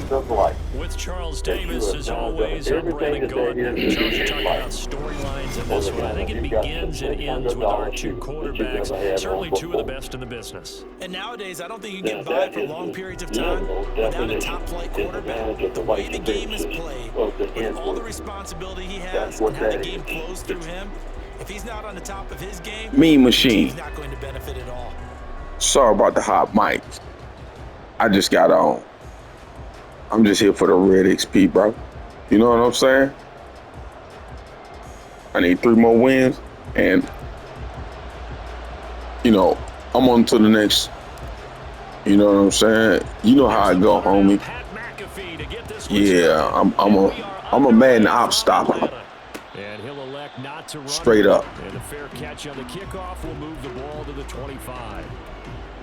With Charles Davis, as always, I'm Brandon Gordon. Charles, you're talking about storylines in this one. I think it begins and ends with our two quarterbacks, certainly two of the best in the business. And nowadays, I don't think you can get by for long periods of time without a top-flight quarterback. The way the game is played, with all the responsibility he has and how the game flows through him, if he's not on the top of his game, Mean Machine. he's not going to benefit at all. Sorry about the hot mic. I just got on. I'm just here for the red XP, bro. You know what I'm saying? I need 3 more wins, and you know, I'm on to the next. You know what I'm saying? You know how I go, homie. Yeah, I'm a Madden op stopper. And he'll elect not to run straight up. And a fair catch on the kickoff will move the ball to the 25.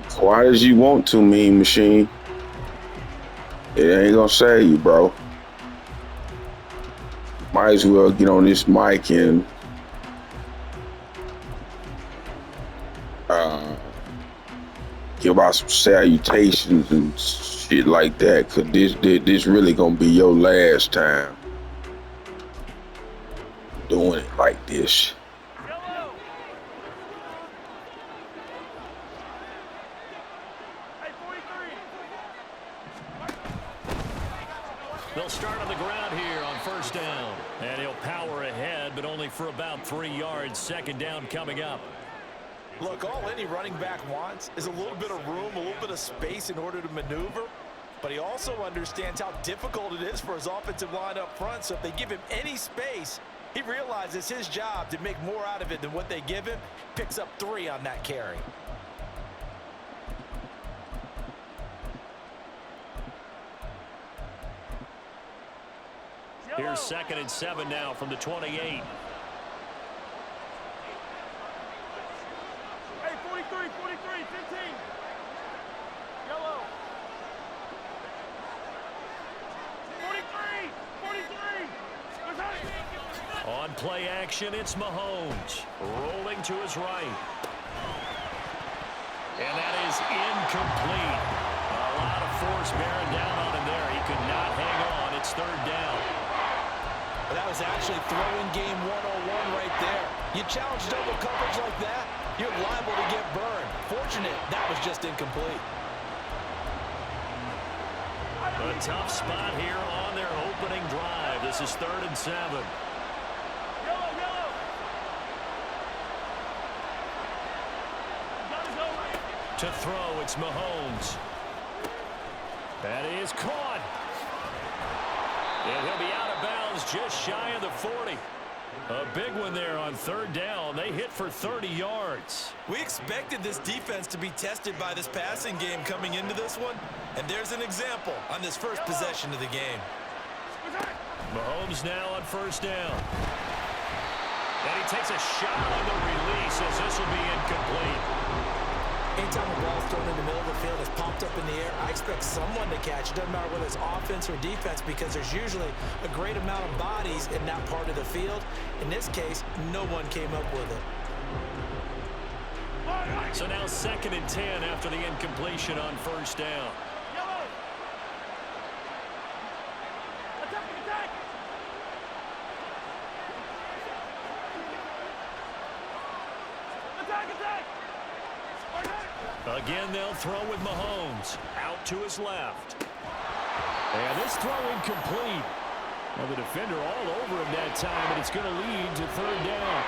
Quiet as you want to, Mean Machine. It ain't gonna save you, bro. Might as well get on this mic and give out some salutations and shit like that, cause this really gonna be your last time doing it like this. They'll start on the ground here on first down. And he'll power ahead, but only for about 3 yards. Second down coming up. Look, all any running back wants is a little bit of room, a little bit of space in order to maneuver. But he also understands how difficult it is for his offensive line up front. So if they give him any space, he realizes his job to make more out of it than what they give him. Picks up 3 on that carry. Here's 2nd and 7 now from the 28. Hey, 43, 43, 15. Yellow. 43, 43. On play action, it's Mahomes. Rolling to his right. And that is incomplete. A lot of force bearing down on him there. He could not hang on. It's 3rd down. That was actually throwing game 101 right there. You challenge double coverage like that, you're liable to get burned. Fortunate, that was just incomplete. A tough spot here on their opening drive. This is 3rd and 7. Yellow, yellow. To throw, it's Mahomes. That is caught. And he'll be out of bounds just shy of the 40. A big one there on 3rd down. They hit for 30 yards. We expected this defense to be tested by this passing game coming into this one. And there's an example on this first possession of the game. Mahomes now on 1st down. And he takes a shot on the release as this will be incomplete. Anytime a ball's thrown in the middle of the field, it's popped up in the air, I expect someone to catch. It doesn't matter whether it's offense or defense, because there's usually a great amount of bodies in that part of the field. In this case, no one came up with it. So now 2nd and 10 after the incompletion on 1st down. Yellow. Attack, attack. Attack, attack. Again, they'll throw with Mahomes. Out to his left. And this throw incomplete. Well, the defender all over him that time, and it's going to lead to 3rd down.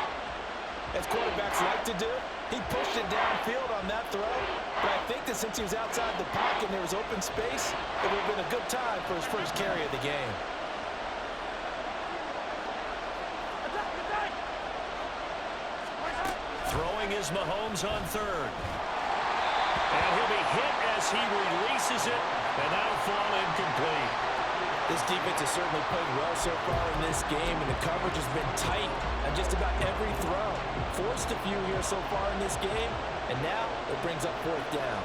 As quarterbacks like to do, he pushed it downfield on that throw. But I think that since he was outside the pocket and there was open space, it would have been a good time for his first carry of the game. Throwing is Mahomes on 3rd. And he'll be hit as he releases it, and that'll fall incomplete. This defense has certainly played well so far in this game, and the coverage has been tight on just about every throw. Forced a few here so far in this game, and now it brings up 4th down.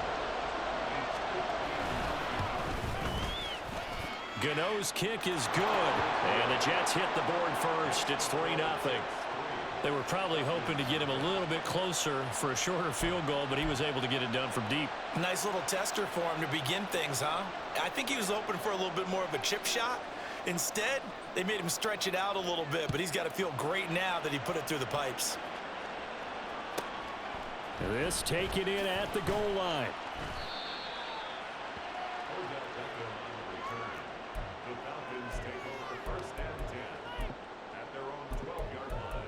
Gano's kick is good, and the Jets hit the board first. It's 3-0. They were probably hoping to get him a little bit closer for a shorter field goal, but he was able to get it done from deep. Nice little tester for him to begin things, huh? I think he was hoping for a little bit more of a chip shot. Instead, they made him stretch it out a little bit, but he's got to feel great now that he put it through the pipes. This taken in at the goal line. The Falcons take over first and 10 at their own 12-yard line.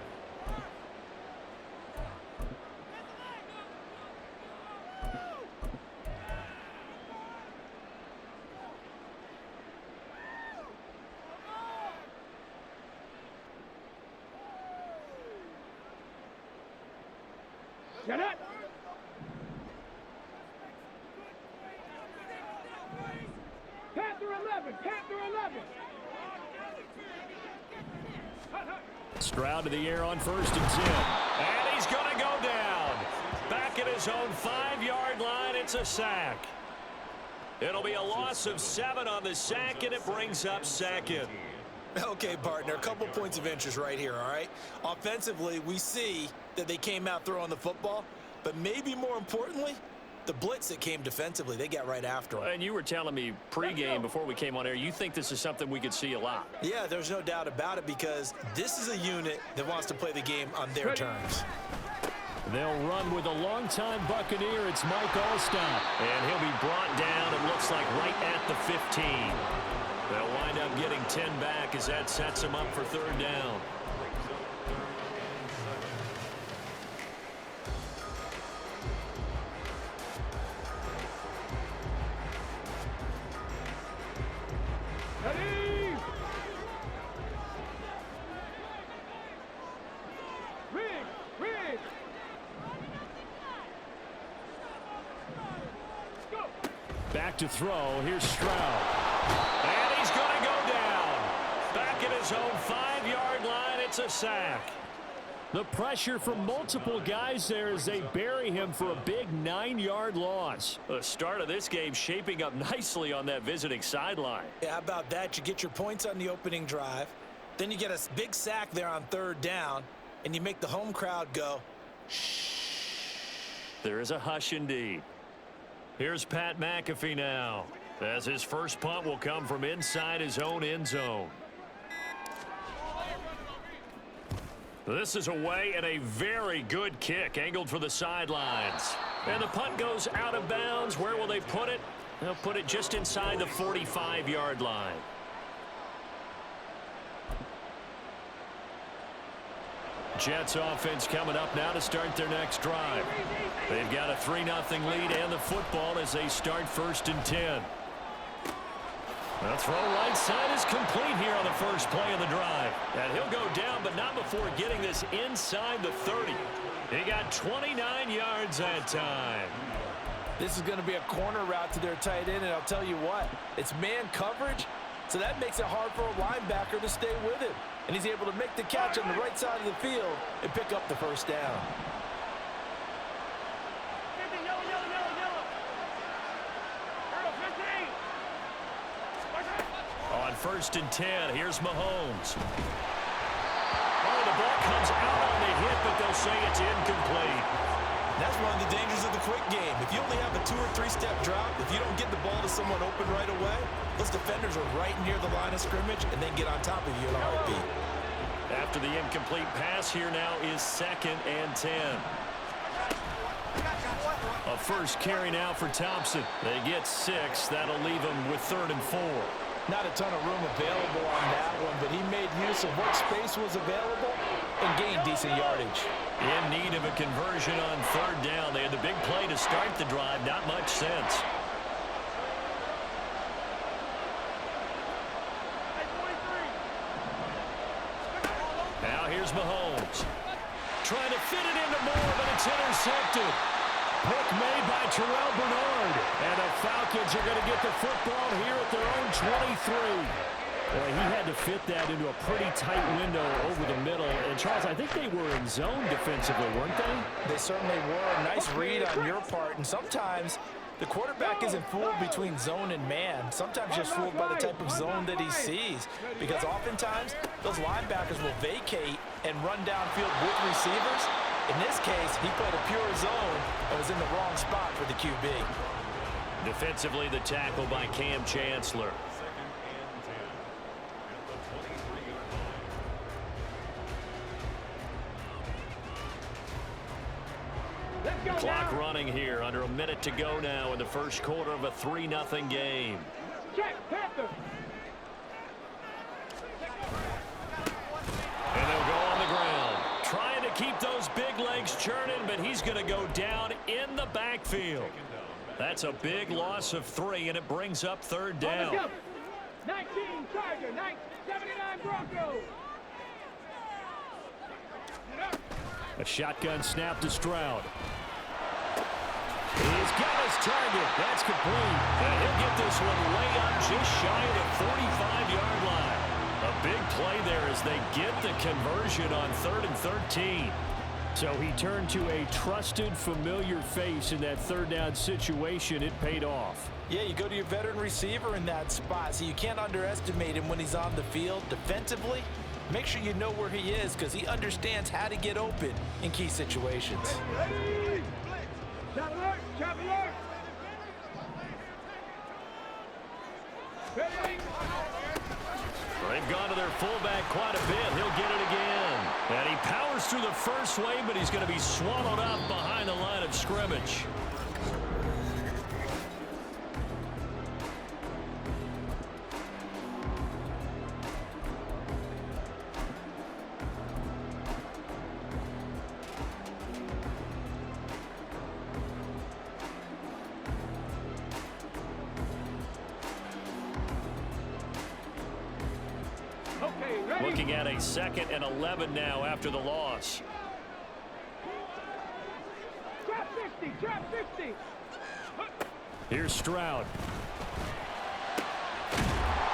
Get it. Panther 11. Panther 11. Stroud to the air on first and 10. And he's going to go down. Back at his own 5-yard line, it's a sack. It'll be a loss of 7 on the sack, and it brings up second. Okay, partner, a couple points of interest right here, all right? Offensively, we see that they came out throwing the football, but maybe more importantly, the blitz that came defensively, they got right after him. And you were telling me pregame before we came on air, you think this is something we could see a lot. Yeah, there's no doubt about it because this is a unit that wants to play the game on their terms. They'll run with a longtime Buccaneer. It's Mike Allstott. And he'll be brought down, it looks like, right at the 15. They'll wind up getting 10 back as that sets them up for third down. Ready. Rig. Go. Back to throw. Here's Stroud. And he's going to go down. Back at his own 5-yard line. It's a sack. The pressure from multiple guys there as they bury him for a big 9-yard loss. The start of this game shaping up nicely on that visiting sideline. Yeah, how about that? You get your points on the opening drive, then you get a big sack there on third down, and you make the home crowd go, shh. There is a hush indeed. Here's Pat McAfee now, as his first punt will come from inside his own end zone. This is away and a very good kick angled for the sidelines. And the punt goes out of bounds. Where will they put it? They'll put it just inside the 45-yard line. Jets offense coming up now to start their next drive. They've got a 3-0 lead and the football as they start first and 10. The throw right side is complete here on the first play of the drive. And he'll go down, but not before getting this inside the 30. He got 29 yards that time. This is going to be a corner route to their tight end, and I'll tell you what, it's man coverage, so that makes it hard for a linebacker to stay with him. And he's able to make the catch on the right side of the field and pick up the first down. 50, yellow. Arrow, 15. On first and 10, here's Mahomes. Oh, the ball comes out on the hit, but they'll say it's incomplete. That's one of the dangers of the quick game. If you only have a 2- or 3-step drop, if you don't get the ball to someone open right away, those defenders are right near the line of scrimmage and then get on top of you in a heartbeat. After the incomplete pass, here now is second and 10. A first carry now for Thompson. They get 6. That'll leave them with 3rd and 4. Not a ton of room available on that one, but he made use of what space was available and gained decent yardage. In need of a conversion on 3rd down. They had the big play to start the drive. Not much sense. Now here's Mahomes. Trying to fit it into Moore, but it's intercepted. Pick made by Terrell Bernard. And the Falcons are going to get the football here at their own 23. Boy, he had to fit that into a pretty tight window over the middle. And, Charles, I think they were in zone defensively, weren't they? They certainly were. Nice read on your part. And sometimes the quarterback isn't fooled between zone and man. Sometimes just fooled by the type of zone that he sees. Because oftentimes those linebackers will vacate and run downfield with receivers. In this case, he played a pure zone and was in the wrong spot for the QB. Defensively, the tackle by Cam Chancellor. Second and 10 at the 23-yard line. Let's go Clock now. running here. Under a minute to go now in the first quarter of a 3-0 game. Check, Panther. And they'll go on the ground. Trying to keep those big legs churning, but he's going to go down in the backfield. That's a big loss of 3, and it brings up third down. 19 Tiger, 79 Broncos. A shotgun snap to Stroud. He's got his target. That's complete. And he'll get this one way up just shy of the 45-yard line. A big play there as they get the conversion on 3rd and 13. So he turned to a trusted, familiar face in that third down situation. It paid off. Yeah, you go to your veteran receiver in that spot, so you can't underestimate him when he's on the field. Defensively, make sure you know where he is because he understands how to get open in key situations. Ready? Chop alert, chop alert. Ready? They've gone to their fullback quite a bit. He'll get it again. And he powers through the first wave, but he's going to be swallowed up behind the line of scrimmage. Okay, ready? Looking at a 2nd and 11 now after the loss. Trap 50, trap 50. Here's Stroud.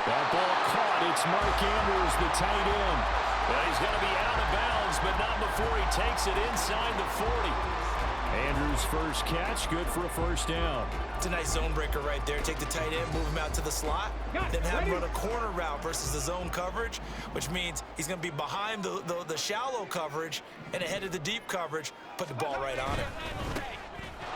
That ball caught. It's Mark Andrews, the tight end. Well, he's going to be out of bounds, but not before he takes it inside the 40. Andrews' first catch, good for a first down. It's a nice zone breaker right there. Take the tight end, move him out to the slot, then have him run a corner route versus the zone coverage, which means he's going to be behind the shallow coverage and ahead of the deep coverage. Put the ball right on it.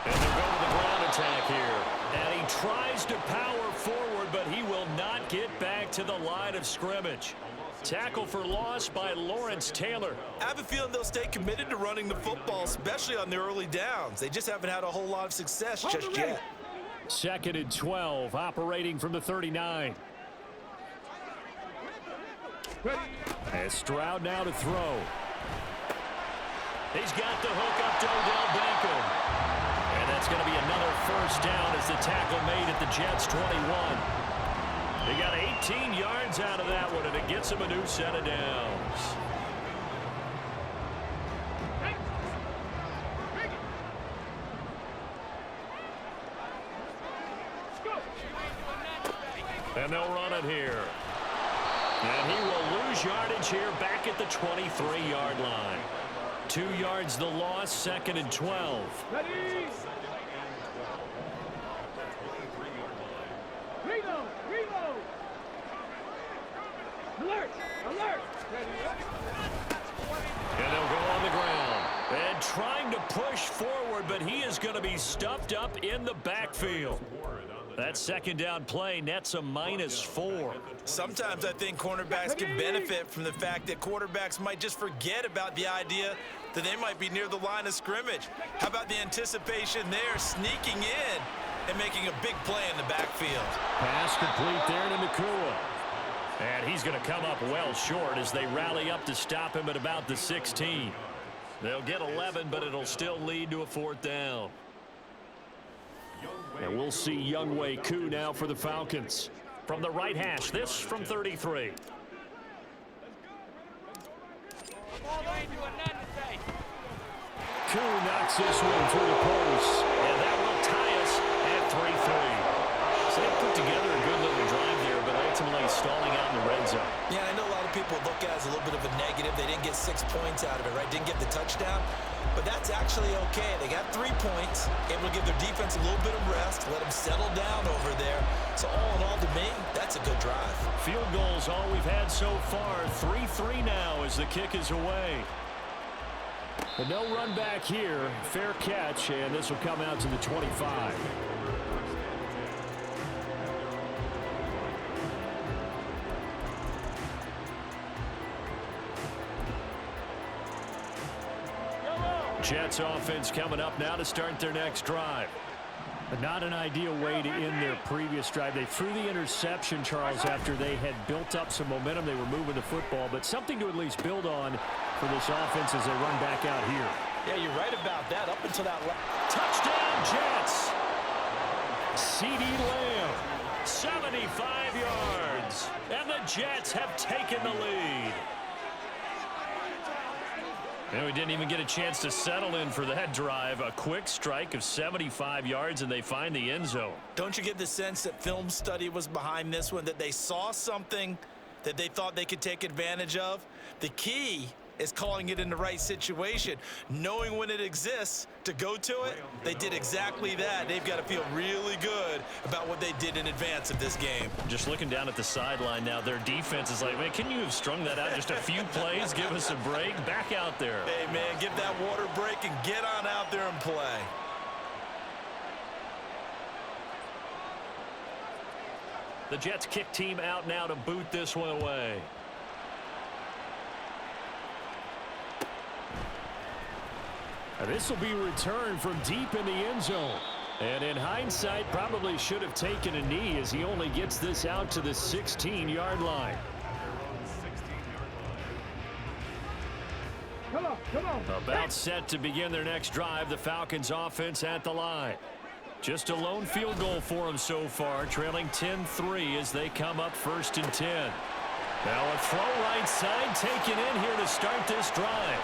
And they'll go to the ground attack here. And he tries to power forward, but he will not get back to the line of scrimmage. Tackle for loss by Lawrence Taylor. I have a feeling they'll stay committed to running the football, especially on the early downs. They just haven't had a whole lot of success just yet. 2nd and 12, operating from the 39. And Stroud now to throw. He's got the hook up to Odell Beckham. And that's going to be another first down as the tackle made at the Jets' 21. They got 18 yards out of that one, and it gets him a new set of downs. And they'll run it here. And he will lose yardage here back at the 23-yard line. 2 yards the loss, 2nd and 12. Ready? Reload, reload. Alert, alert. And they'll go on the ground. And trying to push forward, but he is going to be stuffed up in the backfield. That 2nd down play nets a -4. Sometimes I think cornerbacks can benefit from the fact that quarterbacks might just forget about the idea that they might be near the line of scrimmage. How about the anticipation there, sneaking in and making a big play in the backfield? Pass complete there to Nakua. And he's going to come up well short as they rally up to stop him at about the 16. They'll get 11, but it'll still lead to a 4th down. And we'll see Younghoe Koo now for the Falcons. From the right hash, this from 33. Koo knocks this one through the post. And that will tie us at 3-3. So they put together a good little drive there, but ultimately stalling out in the red zone. Yeah, I know a lot of people look at it as a little bit of a negative. They didn't get 6 points out of it, right? Didn't get the touchdown. But that's actually okay. They got 3 points, able to give their defense a little bit of rest, let them settle down over there. So all in all, to me, that's a good drive. Field goals all we've had so far. 3-3 now as the kick is away. But no run back here. Fair catch, and this will come out to the 25. Jets offense coming up now to start their next drive. But not an ideal way to end their previous drive. They threw the interception, Charles, after they had built up some momentum. They were moving the football, but something to at least build on for this offense as they run back out here. Yeah, you're right about that. Up until that touchdown, Jets. CD Lamb, 75 yards, and the Jets have taken the lead. And we didn't even get a chance to settle in for that drive. A quick strike of 75 yards, and they find the end zone. Don't you get the sense that film study was behind this one, that they saw something that they thought they could take advantage of? The key is calling it in the right situation, knowing when it exists to go to it. They did exactly that. They've got to feel really good about what they did in advance of this game. Just looking down at the sideline now, their defense is like, man, can you have strung that out just a few plays? Give us a break. Back out there. Hey, man, give that water break and get on out there and play. The Jets kick team out now to boot this one away. This will be returned from deep in the end zone. And in hindsight, probably should have taken a knee as he only gets this out to the 16-yard line. Come on. About set to begin their next drive, the Falcons offense at the line. Just a lone field goal for them so far, trailing 10-3 as they come up 1st and 10. Now a throw right side taken in here to start this drive.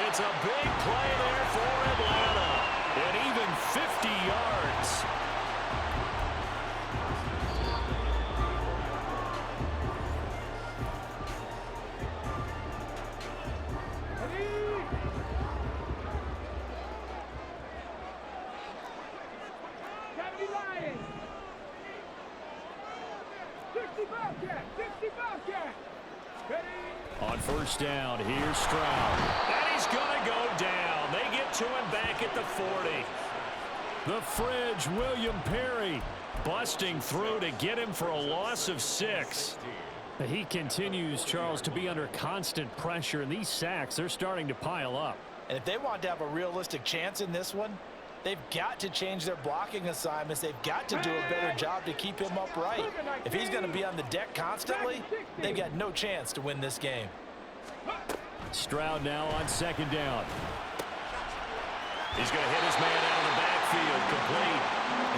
It's a big play there for Atlanta. And even 50 yards. On 1st down, here's Stroud. And he's going to go down. They get to him back at the 40. The Fridge, William Perry, busting through to get him for a loss of 6. He continues, Charles, to be under constant pressure, and these sacks, they're starting to pile up. And if they want to have a realistic chance in this one, they've got to change their blocking assignments. They've got to do a better job to keep him upright. If he's going to be on the deck constantly, they've got no chance to win this game. Stroud now on 2nd down. He's going to hit his man out of the backfield, complete.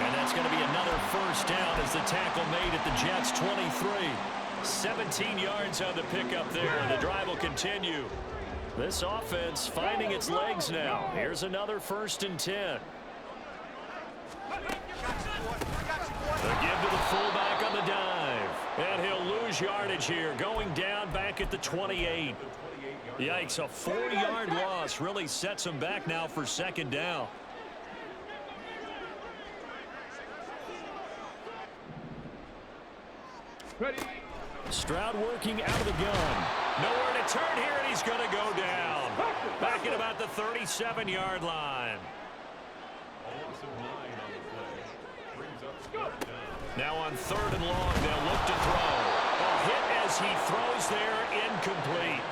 And that's going to be another 1st down as the tackle made at the Jets' 23. 17 yards on the pickup there, and the drive will continue. This offense finding its legs now. Here's another 1st and 10. The give to the fullback on the dive. And he'll lose yardage here, going down back at the 28. Yikes, a 4-yard loss really sets him back now for 2nd down. Ready. Stroud working out of the gun. Nowhere to turn here, and he's going to go down. Back at about the 37-yard line. Now on 3rd and long, they'll look to throw. A hit as he throws there, incomplete.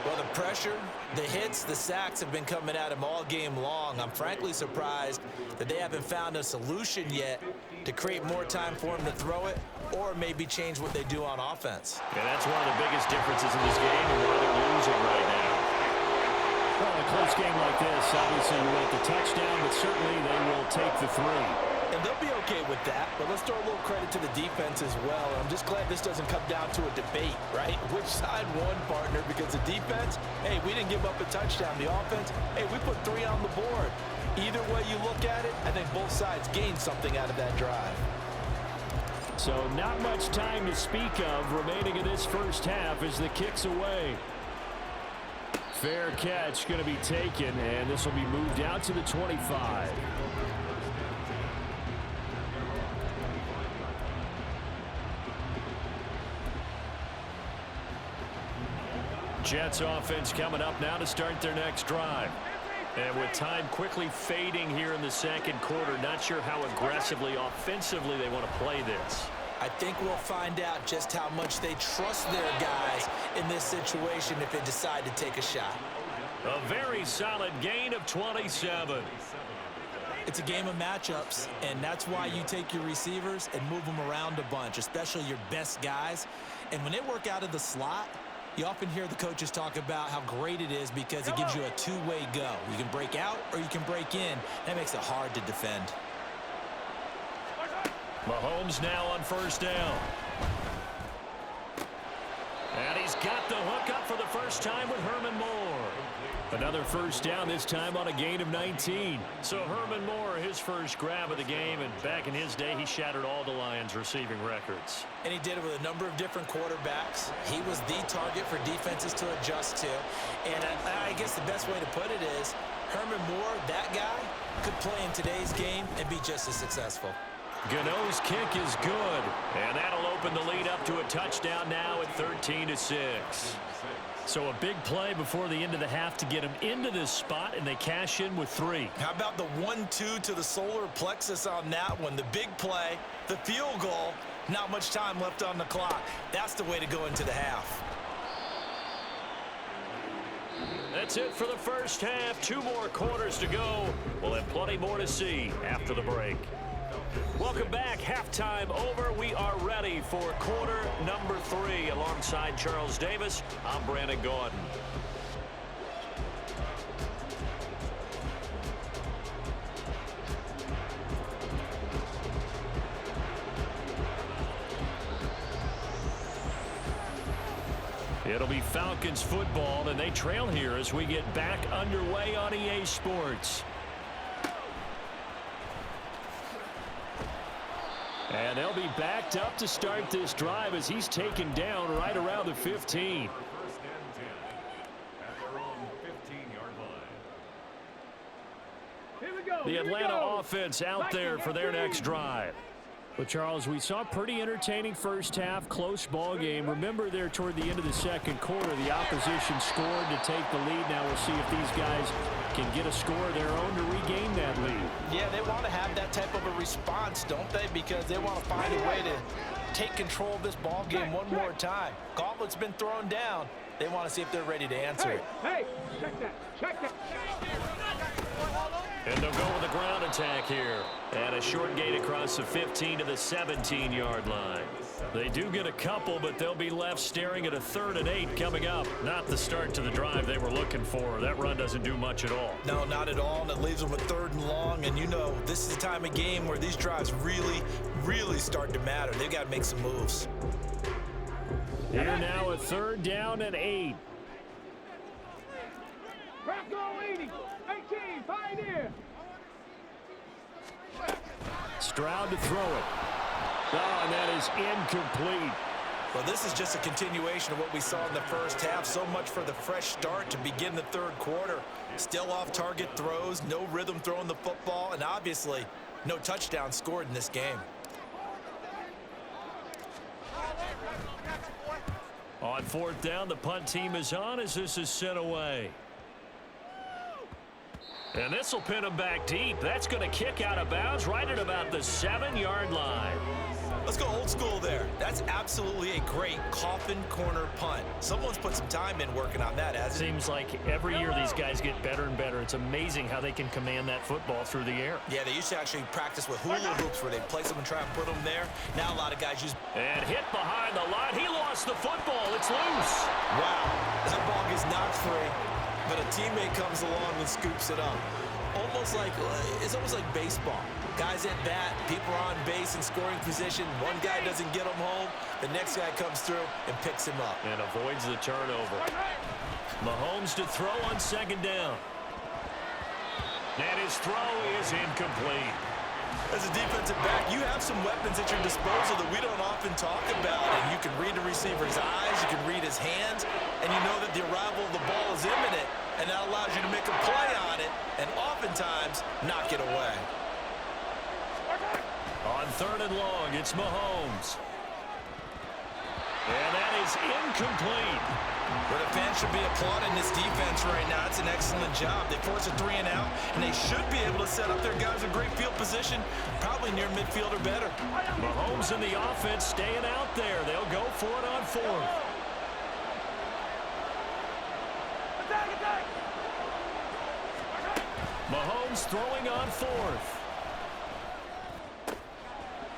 Well, the pressure, the hits, the sacks have been coming at him all game long. I'm frankly surprised that they haven't found a solution yet to create more time for him to throw it or maybe change what they do on offense. Yeah, that's one of the biggest differences in this game and why they're losing right now. Well, in a close game like this, obviously you want the touchdown, but certainly they will take the 3. And they'll be okay with that, but let's throw a little credit to the defense as well. I'm just glad this doesn't come down to a debate, right? Which side won, partner? Because the defense, hey, we didn't give up a touchdown. The offense, hey, we put 3 on the board. Either way you look at it, I think both sides gained something out of that drive. So not much time to speak of remaining in this first half as the kick's away. Fair catch going to be taken, and this will be moved out to the 25. Jets offense coming up now to start their next drive. And with time quickly fading here in the second quarter, not sure how aggressively, offensively they want to play this. I think we'll find out just how much they trust their guys in this situation if they decide to take a shot. A very solid gain of 27. It's a game of matchups, and that's why you take your receivers and move them around a bunch, especially your best guys. And when they work out of the slot, you often hear the coaches talk about how great it is because it gives you a two-way go. You can break out or you can break in. That makes it hard to defend. Mahomes now on first down. And he's got the hook up for the first time with Herman Moore. Another first down, this time on a gain of 19. So Herman Moore, his first grab of the game, and back in his day, he shattered all the Lions' receiving records. And he did it with a number of different quarterbacks. He was the target for defenses to adjust to. And I guess the best way to put it is, Herman Moore, that guy, could play in today's game and be just as successful. Gano's kick is good, and that'll open the lead up to a touchdown now at 13-6. So a big play before the end of the half to get him into this spot, and they cash in with 3. How about the 1-2 to the solar plexus on that one? The big play, the field goal, not much time left on the clock. That's the way to go into the half. That's it for the first half. 2 more quarters to go. We'll have plenty more to see after the break. Welcome back. Halftime over. We are ready for quarter number 3. Alongside Charles Davis, I'm Brandon Gordon. It'll be Falcons football, and they trail here as we get back underway on EA Sports. And they'll be backed up to start this drive as he's taken down right around the 15. First and 10 at their own 15-yard line. Here we go. The Atlanta offense out there for their next drive. But, Charles, we saw a pretty entertaining first half, close ball game. Remember there toward the end of the second quarter, the opposition scored to take the lead. Now we'll see if these guys can get a score of their own to regain that lead. Yeah, they want to have that type of a response, don't they? Because they want to find a way to take control of this ball game one more time. Gauntlet's been thrown down. They want to see if they're ready to answer it. Hey, check that. Check that. And they'll go with a ground attack here. And a short gain across the 15 to the 17-yard line. They do get a couple, but they'll be left staring at a 3rd and 8 coming up. Not the start to the drive they were looking for. That run doesn't do much at all. No, not at all, and it leaves them with 3rd and long. And you know, this is the time of game where these drives really start to matter. They've got to make some moves. Here now a 3rd down and 8. Bronco 80. 18. Pioneer. Stroud to throw it. Oh, and that is incomplete. Well, this is just a continuation of what we saw in the first half. So much for the fresh start to begin the 3rd quarter. Still off-target throws, no rhythm throwing the football, and obviously no touchdown scored in this game. On 4th down, the punt team is on as this is sent away. And this will pin him back deep. That's going to kick out of bounds right at about the 7-yard line. Let's go old school there. That's absolutely a great coffin corner punt. Someone's put some time in working on that, hasn't it? Seems like every year these guys get better and better. It's amazing how they can command that football through the air. Yeah, they used to actually practice with hula hoops where they place them and try and put them there. Now a lot of guys use... And hit behind the line. He lost the football. It's loose. Wow, that ball gets knocked free, but a teammate comes along and scoops it up. It's almost like baseball. Guys at bat, people are on base in scoring position. One guy doesn't get him home. The next guy comes through and picks him up. And avoids the turnover. Mahomes to throw on 2nd down. And his throw is incomplete. As a defensive back, you have some weapons at your disposal that we don't often talk about. And you can read the receiver's eyes, you can read his hands, and you know that the arrival of the ball is imminent, and that allows you to make a play on it and oftentimes knock it away. On 3rd and long, it's Mahomes. And that is incomplete. But a fan should be applauding this defense right now. It's an excellent job. They force a 3-and-out, and they should be able to set up their guys in great field position, probably near midfield or better. Mahomes and the offense staying out there. They'll go for it on 4th. Mahomes throwing on 4th.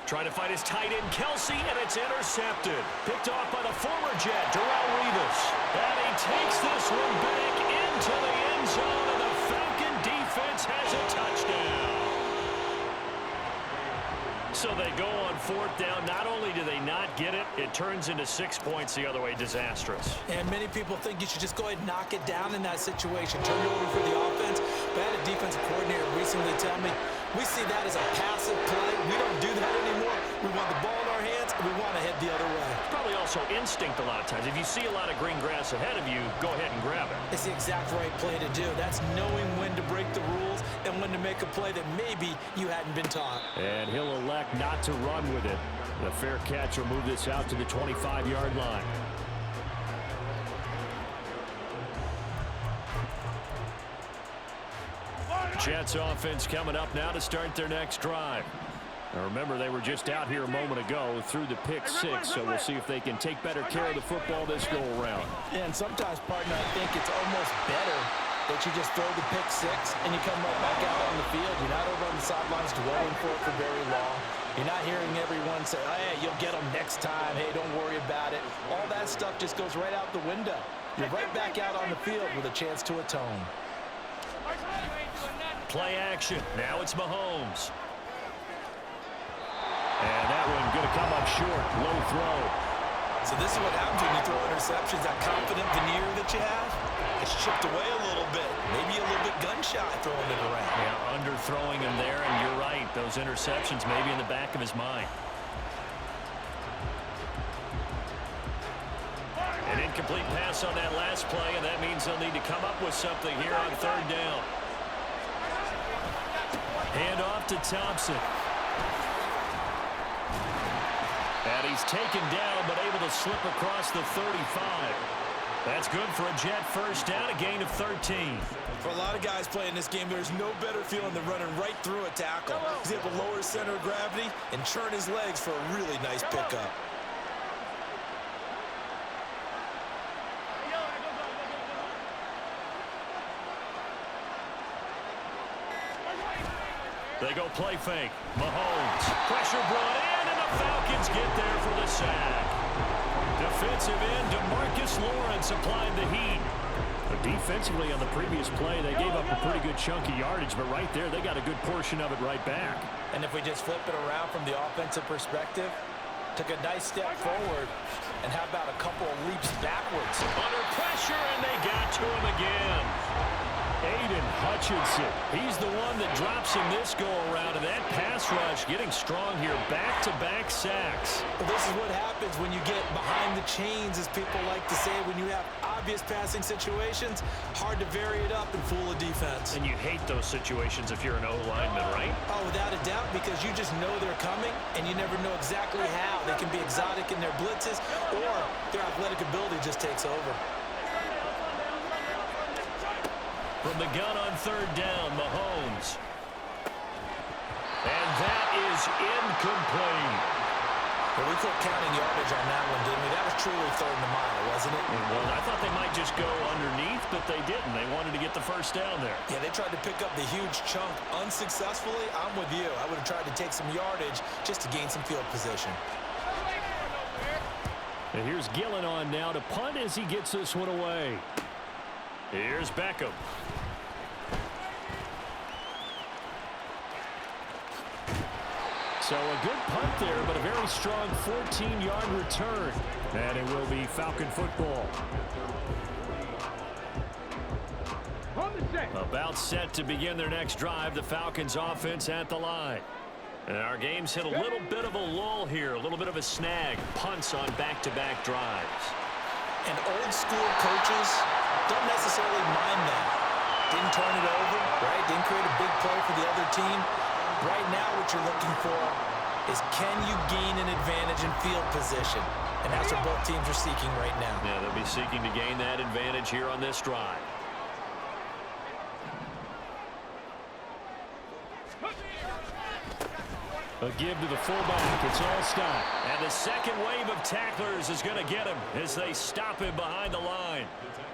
Trying to find his tight end, Kelsey, and it's intercepted. Picked off by the former Jet, Darrelle Revis. And he takes this one back into the end zone, and the Falcon defense has a touchdown. So they go on 4th down. Not only do they not get it, it turns into 6 points the other way. Disastrous. And many people think you should just go ahead and knock it down in that situation. Turn it over for the offense. But I had a defensive coordinator recently tell me, we see that as a passive play. We don't do that anymore. We want the ball in our hands, and we want to head the other way. Probably also instinct a lot of times. If you see a lot of green grass ahead of you, go ahead and grab it. It's the exact right play to do. That's knowing when to break the rules and when to make a play that maybe you hadn't been taught. And he'll elect not to run with it. The fair catch will move this out to the 25-yard line. Jets offense coming up now to start their next drive. Now remember, they were just out here a moment ago through the pick 6, so we'll see if they can take better care of the football this go-around. Yeah, and sometimes, partner, I think it's almost better that you just throw the pick 6 and you come right back out on the field. You're not over on the sidelines dwelling for it for very long. You're not hearing everyone say, hey, you'll get them next time. Hey, don't worry about it. All that stuff just goes right out the window. You're right back out on the field with a chance to atone. Play action. Now it's Mahomes. And that one going to come up short. Low throw. So this is what happens when you throw interceptions. That confident veneer that you have, it's chipped away a little bit. Maybe a little bit gun-shy throwing it around. Yeah, underthrowing him there, and you're right. Those interceptions maybe in the back of his mind. An incomplete pass on that last play, and that means they'll need to come up with something here on 3rd down. Hand off to Thompson. And he's taken down, but able to slip across the 35. That's good for a Jet first down, a gain of 13. For a lot of guys playing this game, there's no better feeling than running right through a tackle. He's able to lower his center of gravity and churn his legs for a really nice pickup. They go play fake. Mahomes. Pressure brought in, and the Falcons get there for the sack. Defensive end DeMarcus Lawrence applied the heat. But defensively on the previous play, they gave up a pretty good chunk of yardage, but right there, they got a good portion of it right back. And if we just flip it around from the offensive perspective, took a nice step forward, and how about a couple of leaps backwards? Under pressure, and they got to him again. Aiden Hutchinson, he's the one that drops him this go-around, and that pass rush getting strong here, back-to-back sacks. Well, this is what happens when you get behind the chains, as people like to say, when you have obvious passing situations, hard to vary it up and fool a defense. And you hate those situations if you're an O-lineman, right? Oh, without a doubt, because you just know they're coming, and you never know exactly how. They can be exotic in their blitzes, or their athletic ability just takes over. From the gun on 3rd down, Mahomes. And that is incomplete. Well, we quit counting yardage on that one, didn't we? That was truly 3rd and a mile, wasn't it? Well, I thought they might just go underneath, but they didn't. They wanted to get the first down there. Yeah, they tried to pick up the huge chunk unsuccessfully. I'm with you. I would have tried to take some yardage just to gain some field position. And here's Gillen on now to punt as he gets this one away. Here's Beckham. So a good punt there, but a very strong 14-yard return. And it will be Falcon football. On the set. About set to begin their next drive. The Falcons offense at the line. And our game's hit a little bit of a lull here, a little bit of a snag. Punts on back-to-back drives. And old school coaches don't necessarily mind that. Didn't turn it over, right? Didn't create a big play for the other team. Right now what you're looking for is can you gain an advantage in field position? And that's what both teams are seeking right now. Yeah, they'll be seeking to gain that advantage here on this drive. A give to the fullback. It's all stop. And the second wave of tacklers is going to get him as they stop him behind the line.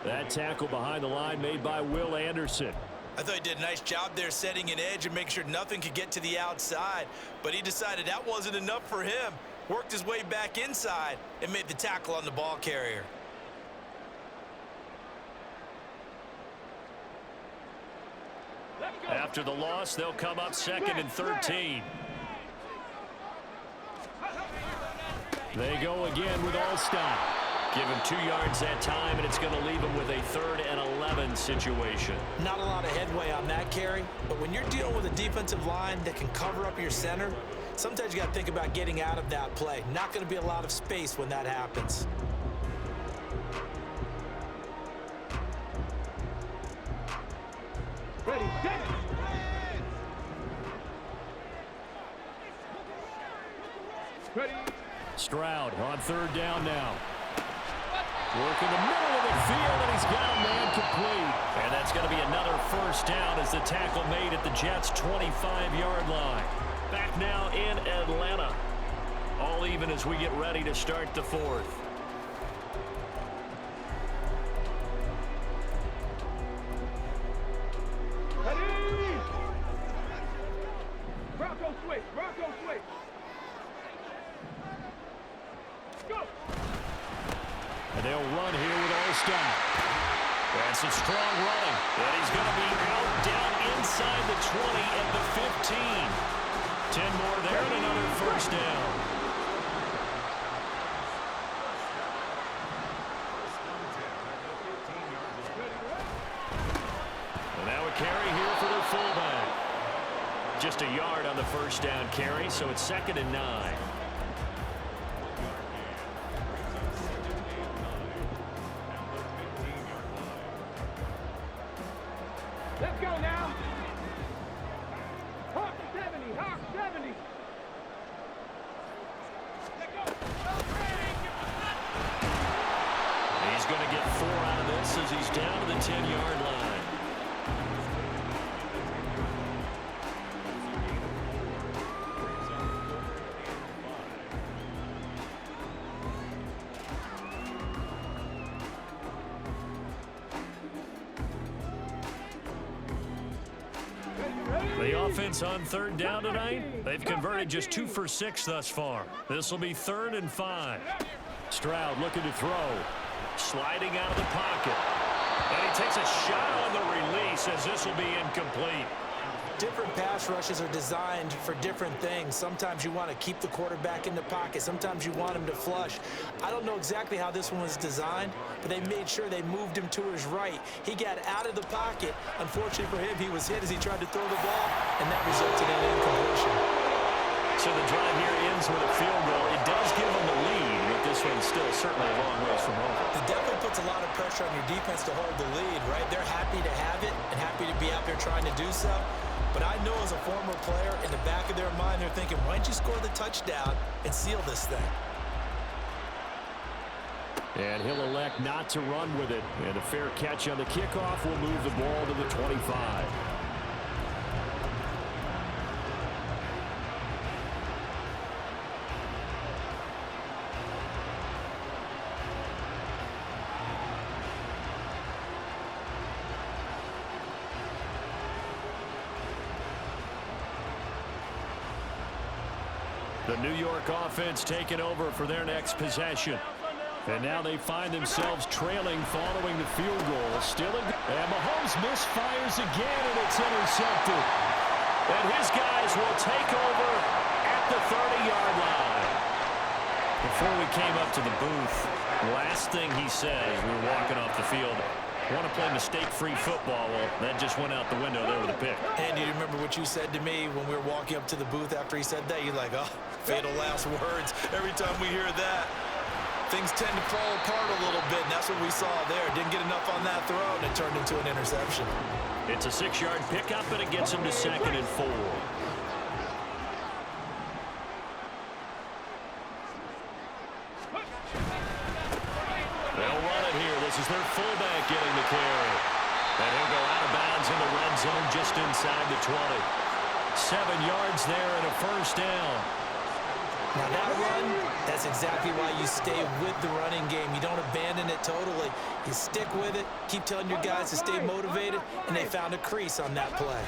That tackle behind the line made by Will Anderson. I thought he did a nice job there setting an edge and making sure nothing could get to the outside. But he decided that wasn't enough for him. Worked his way back inside and made the tackle on the ball carrier. After the loss, they'll come up second and 13. They go again with all stop. Give him 2 yards that time, and it's going to leave him with a 3rd and 11 situation. Not a lot of headway on that carry, but when you're dealing with a defensive line that can cover up your center, sometimes you got to think about getting out of that play. Not going to be a lot of space when that happens. Ready, set. Ready. Stroud on 3rd down now. Work in the middle of the field, and he's got a man complete. And that's going to be another 1st down as the tackle made at the Jets' 25-yard line. Back now in Atlanta. All even as we get ready to start the 4th. Ready. Bronco switch. Bronco switch. Go. And they'll run here with all stop. That's a strong running. And he's going to be out down inside the 20 at the 15. 10 more there and another 1st down. And now a carry here for their fullback. Just a yard on the 1st down carry, so it's 2nd and 9. Let's go now. Hawk 70. Hawk 70. He's going to get 4 out of this as he's down to the 10-yard line. The offense on 3rd down tonight, they've converted just 2 for 6 thus far. This will be 3rd and 5. Stroud looking to throw. Sliding out of the pocket. And he takes a shot on the release as this will be incomplete. Different pass rushes are designed for different things. Sometimes you want to keep the quarterback in the pocket. Sometimes you want him to flush. I don't know exactly how this one was designed, but they made sure they moved him to his right. He got out of the pocket. Unfortunately for him, he was hit as he tried to throw the ball, and that resulted in incompletion. So the drive here ends with a field goal. It does give them the lead, but this one's still certainly a long ways from over. It definitely puts a lot of pressure on your defense to hold the lead, right? They're happy to have it and happy to be out there trying to do so. But I know as a former player, in the back of their mind, they're thinking, why don't you score the touchdown and seal this thing? And he'll elect not to run with it. And a fair catch on the kickoff will move the ball to the 25. The New York offense taking over for their next possession. And now they find themselves trailing following the field goal. And Mahomes misfires again, and it's intercepted. And his guys will take over at the 30-yard line. Before we came up to the booth, last thing he said as we were walking off the field, Want to play mistake-free football. Well, that just went out the window there with a pick. And you remember what you said to me when we were walking up to the booth after he said that? You're like, oh, fatal last words. Every time we hear that, things tend to fall apart a little bit, and that's what we saw there. Didn't get enough on that throw, and it turned into an interception. It's a 6-yard pickup, and it gets him to 2nd and 4. They'll run it here. This is their fullback getting the carry. And he'll go out of bounds in the red zone just inside the 20. 7 yards there and a first down. Now that run, that's exactly why you stay with the running game. You don't abandon it totally. You stick with it, keep telling your guys to stay motivated, and they found a crease on that play.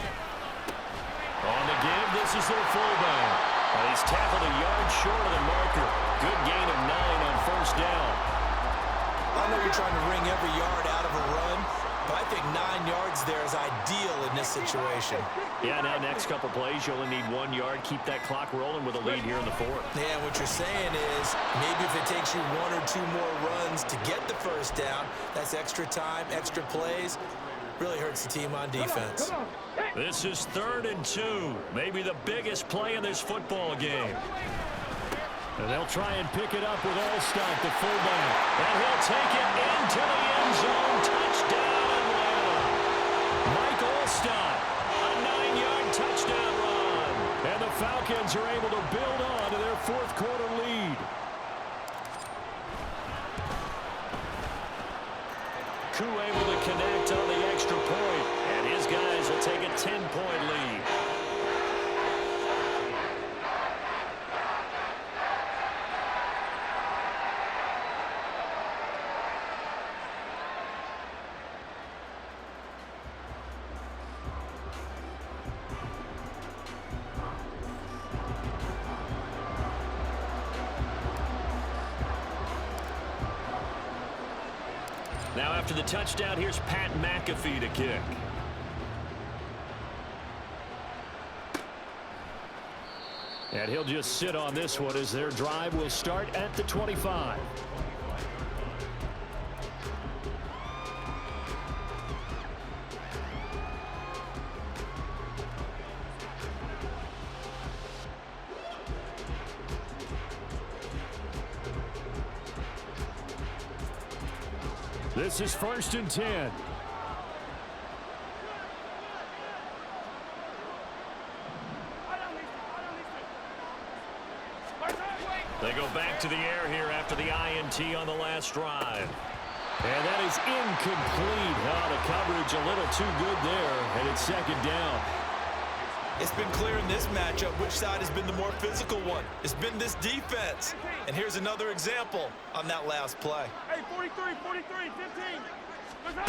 On the give, this is their fullback. He's tackled a yard short of the marker. Good gain of 9 on first down. I know you're trying to wring every yard out of a run, but I think 9 yards there is ideal in this situation. Yeah, now next couple plays, you only need 1 yard. Keep that clock rolling with a lead here in the 4th. Yeah, what you're saying is maybe if it takes you 1 or 2 more runs to get the first down, that's extra time, extra plays. Really hurts the team on defense. This is 3rd and 2. Maybe the biggest play in this football game. And they'll try and pick it up with Allstott, the fullback. And he'll take it into the end zone. Touchdown, Atlanta. Mike Allstott, a 9-yard touchdown run. And the Falcons are able to build on to their 4th quarter lead. Koo able to connect on the extra point. And his guys will take a 10-point lead. Now after the touchdown, here's Pat McAfee to kick. And he'll just sit on this one as their drive will start at the 25. This is 1st and 10. They go back to the air here after the INT on the last drive. And that is incomplete. Oh, the coverage a little too good there, and it's 2nd down. It's been clear in this matchup which side has been the more physical one. It's been this defense. And here's another example on that last play. Hey, 43, 43, 15.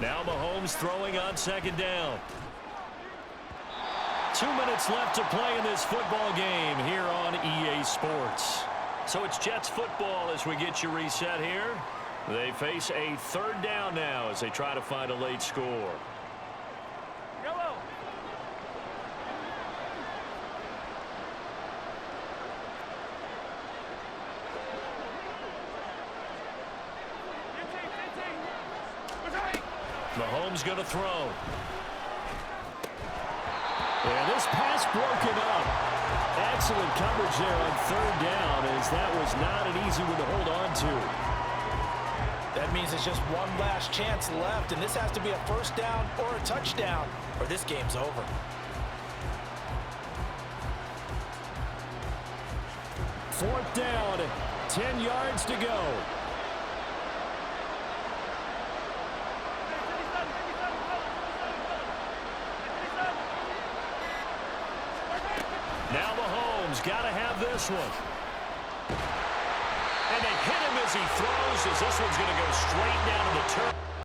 Now Mahomes throwing on 2nd down. 2 minutes left to play in this football game here on EA Sports. So it's Jets football as we get you reset here. They face a 3rd down now as they try to find a late score. Yellow. Mahomes going to throw. And this pass broken up. Excellent coverage there on 3rd down, as that was not an easy one to hold on to. That means it's just one last chance left, and this has to be a first down or a touchdown, or this game's over. Fourth down, 10 yards to go. Now Mahomes got to have this one. And they hit him as he throws, as this one's going to go straight down to the turf.